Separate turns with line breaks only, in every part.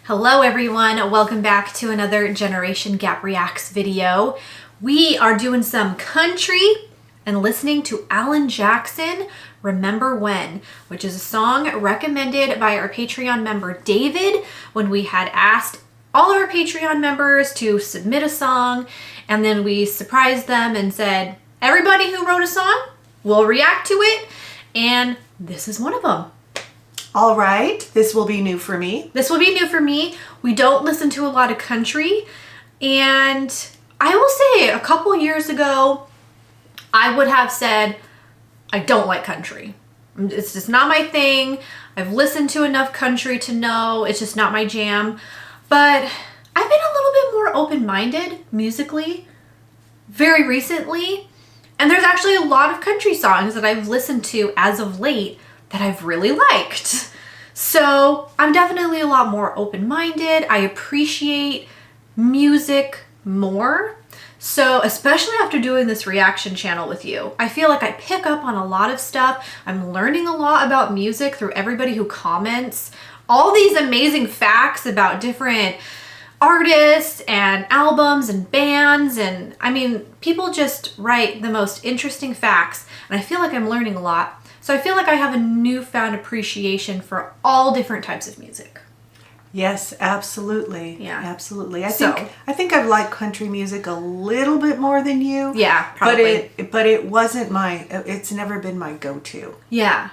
Hello everyone, welcome back to another Generation Gap Reacts video. We are doing some country and listening to Alan Jackson, Remember When, which is a song recommended by our Patreon member David when we had asked all our Patreon members to submit a song, and then we surprised them and said, everybody who wrote a song will react to it, and this is one of them.
All right, this will be new for me.
This will be new for me. We don't listen to a lot of country, and I will say a couple years ago, I would have said, I don't like country. It's just not my thing. I've listened to enough country to know it's just not my jam, but I've been a little bit more open-minded musically very recently, and there's actually a lot of country songs that I've listened to as of late that I've really liked. So I'm definitely a lot more open-minded. I appreciate music more. So especially after doing this reaction channel with you, I feel like I pick up on a lot of stuff. I'm learning a lot about music through everybody who comments. All these amazing facts about different artists and albums and bands, and I mean, people just write the most interesting facts, and I feel like I'm learning a lot. So I feel like I have a newfound appreciation for all different types of music.
Yes, absolutely.
Yeah.
Absolutely. I think I've liked country music a little bit more than you.
Yeah, probably.
But it wasn't it's never been my go-to.
Yeah.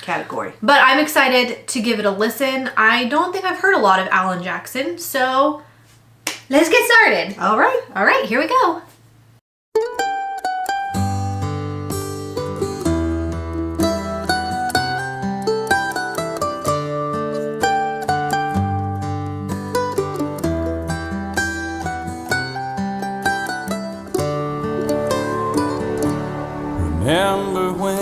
Category.
But I'm excited to give it a listen. I don't think I've heard a lot of Alan Jackson, so let's get started.
All right,
here we go.
Remember when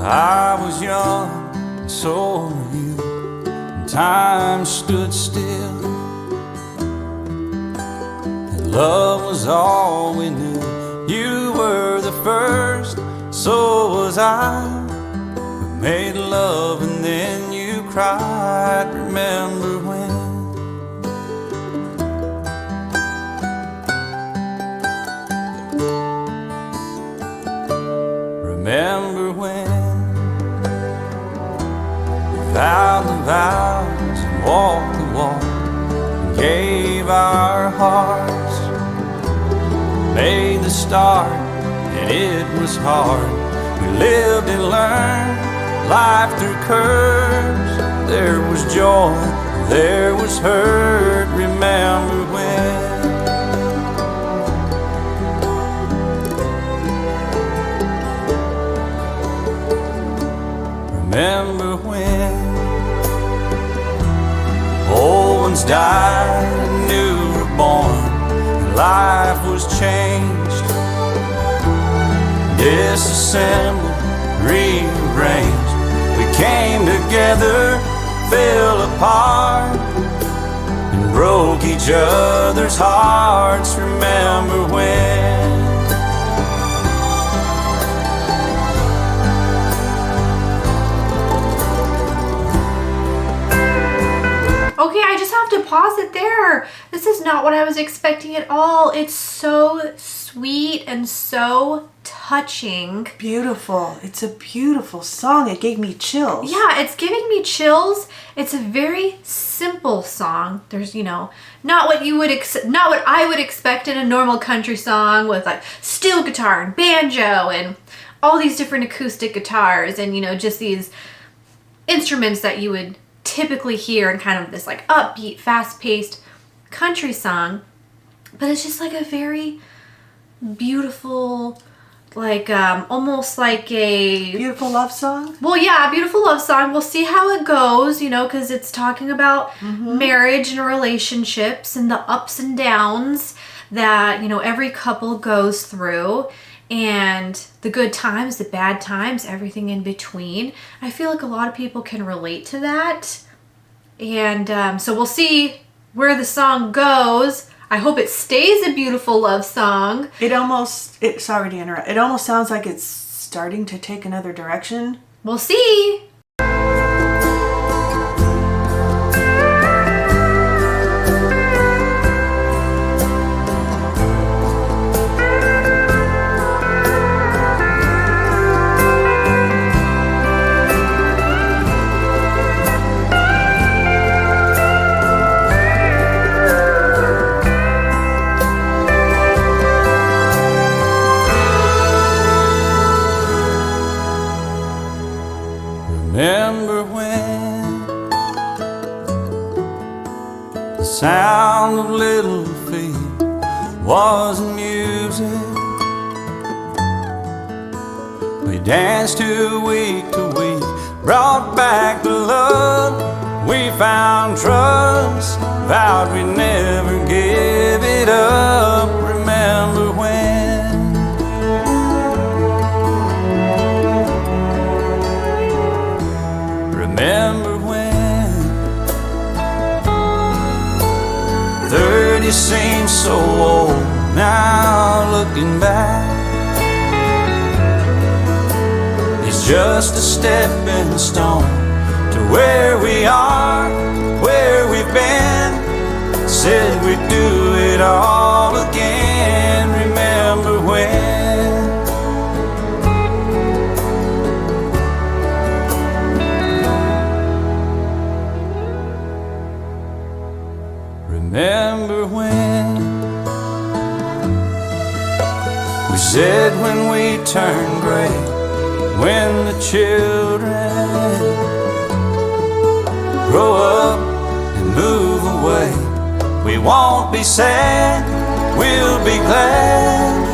I was young, and so were you, and time stood still, and love was all we knew. You were the first, so was I. We made love and then you cried. Remember when? Remember when we vowed the vows and walked the walk and gave our hearts, made the start, and it was hard. We lived and learned life through curves. There was joy, there was hurt. Remember when? Remember when old ones died and new were born, and life was changed, disassembled, rearranged. We came together, fell apart, and broke each other's hearts. Remember when?
Okay, I just have to pause it there. This is not what I was expecting at all. It's so sweet and so touching.
Beautiful. It's a beautiful song. It gave me chills.
Yeah, it's giving me chills. It's a very simple song. There's, not what I would expect in a normal country song with like steel guitar and banjo and all these different acoustic guitars and, just these instruments that you would typically hear in kind of this like upbeat, fast-paced country song. But it's just like a very beautiful, like almost like a
beautiful love song.
Well, yeah, a beautiful love song. We'll see how it goes, because it's talking about marriage and relationships and the ups and downs that, every couple goes through, and the good times, the bad times, everything in between. I feel like a lot of people can relate to that. And so we'll see where the song goes. I hope it stays a beautiful love song.
Sorry to interrupt. It almost sounds like it's starting to take another direction.
We'll see.
Remember when the sound of little feet was music? We danced to week, brought back the love. We found trust, vowed we'd never give it up. Remember when? Remember when 30 seems so old now, looking back. It's just a stepping stone to where we are, where we've been. Said we'd do it all again. Remember when? Remember when we said when we turned gray, when the children grow up and move away, we won't be sad, we'll be glad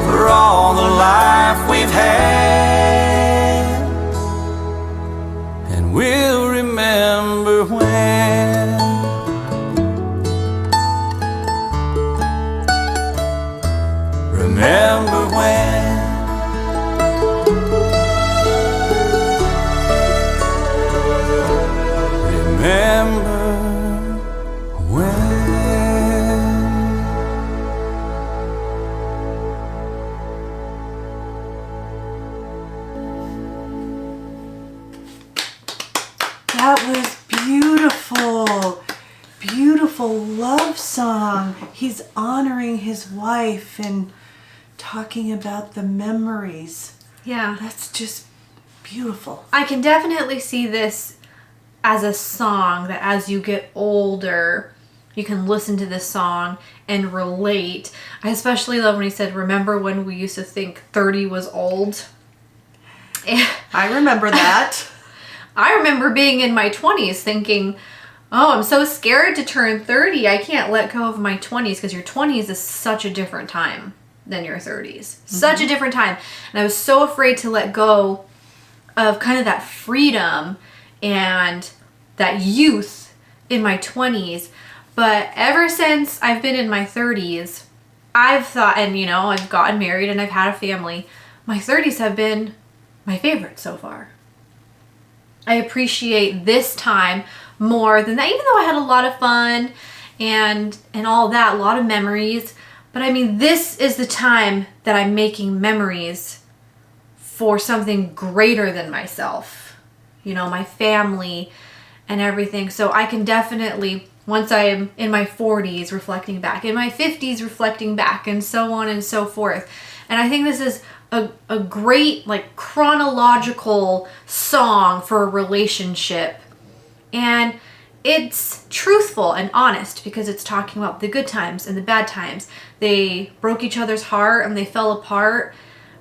for all the life we've had. And we'll remember when. Remember when. Remember when.
That was beautiful. Beautiful love song. He's honoring his wife and talking about the memories.
Yeah.
That's just beautiful.
I can definitely see this as a song that as you get older, you can listen to this song and relate. I especially love when he said, remember when we used to think 30 was old?
I remember that.
I remember being in my 20s thinking, oh, I'm so scared to turn 30. I can't let go of my 20s, because your 20s is such a different time than your 30s. Mm-hmm. Such a different time. And I was so afraid to let go of kind of that freedom and that youth in my 20s. But ever since I've been in my 30s, I've thought, and you know, I've gotten married and I've had a family, my 30s have been my favorite so far. I appreciate this time more than that, even though I had a lot of fun and all that, a lot of memories. But I mean, this is the time that I'm making memories for something greater than myself. You know, my family and everything. So I can definitely, once I am in my 40s, reflecting back, in my 50s, reflecting back, and so on and so forth. And I think this is a great, like, chronological song for a relationship. And it's truthful and honest because it's talking about the good times and the bad times. They broke each other's heart and they fell apart,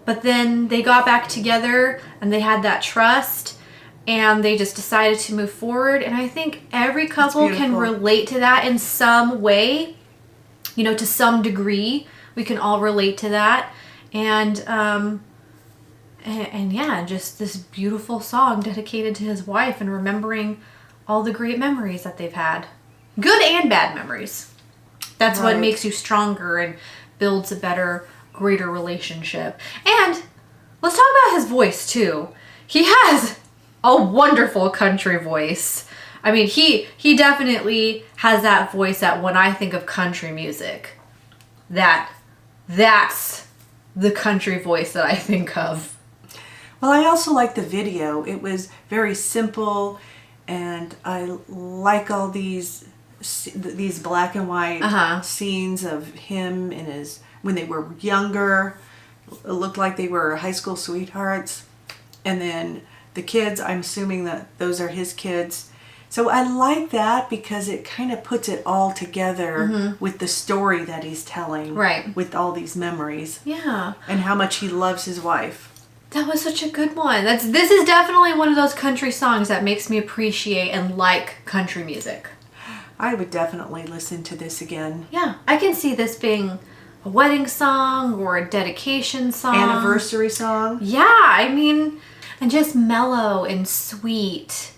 but then they got back together and they had that trust and they just decided to move forward. And I think every couple can relate to that in some way, you know, to some degree. We can all relate to that. And yeah, just this beautiful song dedicated to his wife and remembering all the great memories that they've had. Good and bad memories. That's right. What makes you stronger and builds a better, greater relationship. And let's talk about his voice too. He has a wonderful country voice. I mean, he definitely has that voice that when I think of country music, that's the country voice that I think of.
Well, I also like the video. It was very simple, and I like all these black and white scenes of him and his when they were younger. It looked like they were high school sweethearts, and then the kids, I'm assuming that those are his kids. So I like that because it kind of puts it all together with the story that he's telling.
Right.
With all these memories.
Yeah.
And how much he loves his wife.
That was such a good one. This is definitely one of those country songs that makes me appreciate and like country music.
I would definitely listen to this again.
Yeah, I can see this being a wedding song or a dedication song.
Anniversary song.
Yeah, I mean, and just mellow and sweet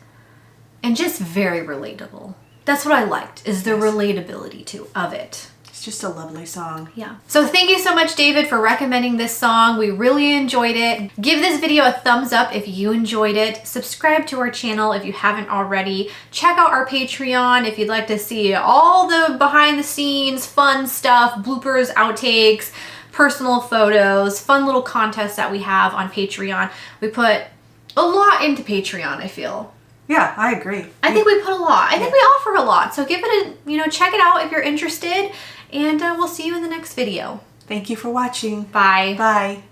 and just very relatable. That's what I liked, is the relatability of it.
It's just a lovely song.
Yeah. So thank you so much, David, for recommending this song. We really enjoyed it. Give this video a thumbs up if you enjoyed it. Subscribe to our channel if you haven't already. Check out our Patreon if you'd like to see all the behind the scenes, fun stuff, bloopers, outtakes, personal photos, fun little contests that we have on Patreon. We put a lot into Patreon, I feel.
Yeah, I agree.
I think we put a lot. I think we offer a lot. So give it a, check it out if you're interested. And we'll see you in the next video.
Thank you for watching.
Bye.
Bye.